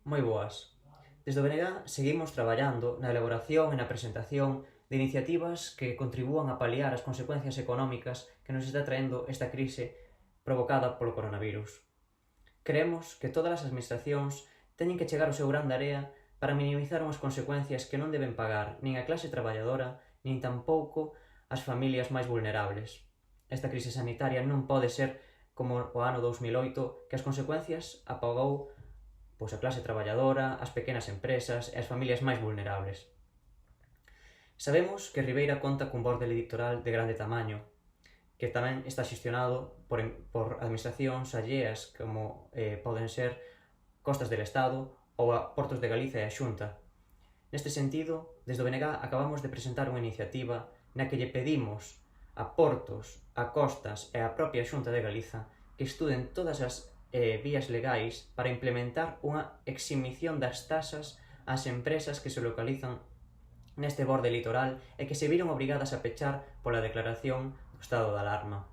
Moi boas. Desde o BNG seguimos traballando na elaboración e na presentación de iniciativas que contribúan a paliar as consecuencias económicas que nos está traendo esta crise provocada polo coronavirus. Creemos que todas as administracións teñen que chegar ao seu gran de area para minimizar unhas consecuencias que non deben pagar nin a clase traballadora nin tampouco as familias máis vulnerables. Esta crise sanitaria non pode ser como o ano 2008, que as consecuencias apagou a clase traballadora, as pequenas empresas e as familias máis vulnerables. Sabemos que Ribeira conta cun borde litoral de grande tamaño, que tamén está xestionado por administracións alleas como poden ser Costas del Estado ou a Portos de Galicia e a Xunta. Neste sentido, desde o BNG acabamos de presentar unha iniciativa na que lle pedimos a Portos, a Costas e a propia Xunta de Galiza que estuden todas as vías legais para implementar unha eximición das taxas ás empresas que se localizan neste borde litoral e que se viron obrigadas a pechar pola declaración do estado de alarma.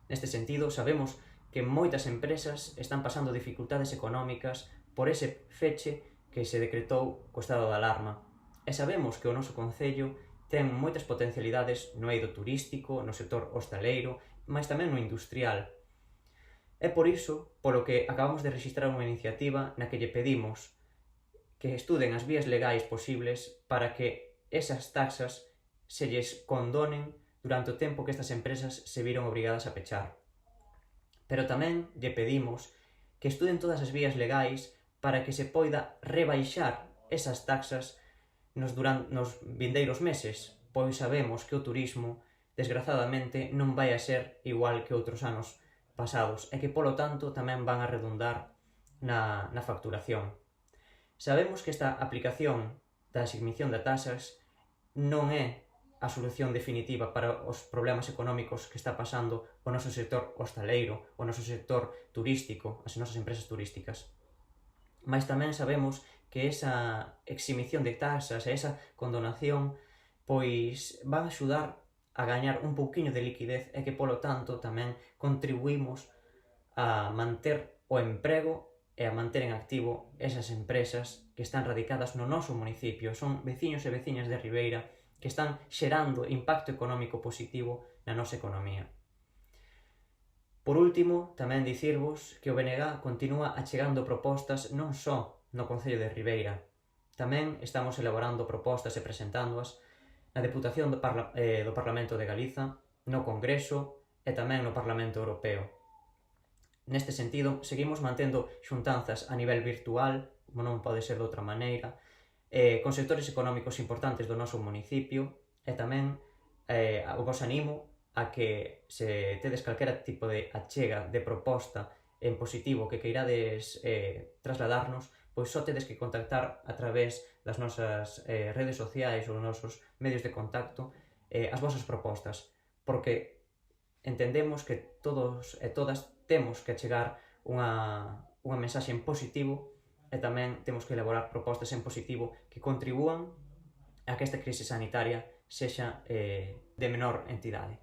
Neste sentido, sabemos que moitas empresas están pasando dificultades económicas por ese feche que se decretou co estado de alarma. E sabemos que o noso concello ten moitas potencialidades no eido turístico, no sector hostaleiro, mas tamén no industrial. É por iso polo que acabamos de rexistrar unha iniciativa na que lle pedimos que estuden as vías legais posibles para que esas taxas se lles condonen durante o tempo que estas empresas se viron obrigadas a pechar. Pero tamén lle pedimos que estuden todas as vías legais para que se poida rebaixar esas taxas nos vindeiros meses, pois sabemos que o turismo, desgrazadamente, non vai a ser igual que outros anos pasados e que, polo tanto, tamén van a redundar na facturación. Sabemos que esta aplicación da eximición de taxas non é a solución definitiva para os problemas económicos que está pasando o noso sector hostaleiro, o noso sector turístico, as nosas empresas turísticas. Mais tamén sabemos que esa eximición de taxas e esa condonación pois van a axudar a gañar un pouquiño de liquidez e que, polo tanto, tamén contribuímos a manter o emprego e a manter en activo esas empresas que están radicadas no noso municipio. Son veciños e veciñas de Ribeira que están xerando impacto económico positivo na nosa economía. Por último, tamén dicirvos que o BNG continúa achegando propostas non só no Concello de Ribeira. Tamén estamos elaborando propostas e presentándoas na Deputación do Parlamento de Galiza, no Congreso e tamén no Parlamento Europeo. Neste sentido, seguimos mantendo xuntanzas a nivel virtual, como non pode ser de outra maneira, con sectores económicos importantes do noso municipio e tamén vos animo a que se tedes calquera tipo de achega, de proposta en positivo que queirades trasladarnos, pois só tedes que contactar a través das nosas redes sociais ou nosos medios de contacto as vosas propostas, porque entendemos que todos e todas temos que achegar unha mensaxe en positivo e tamén temos que elaborar propostas en positivo que contribúan a que esta crise sanitaria sexa de menor entidade.